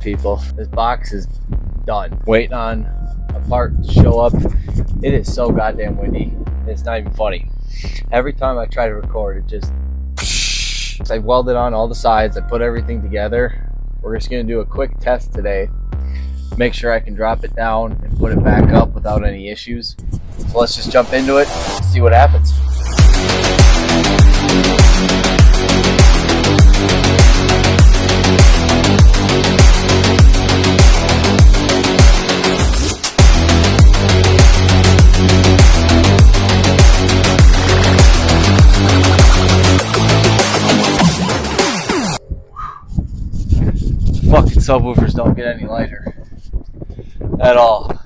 people. This box is done. Waiting on a part to show up. It is so goddamn windy. It's not even funny. Every time I try to record, it just... I welded on all the sides. I put everything together. We're just going to do a quick test today. Make sure I can drop it down and put it back up without any issues. So let's just jump into it and see what happens. Fucking subwoofers don't get any lighter at all.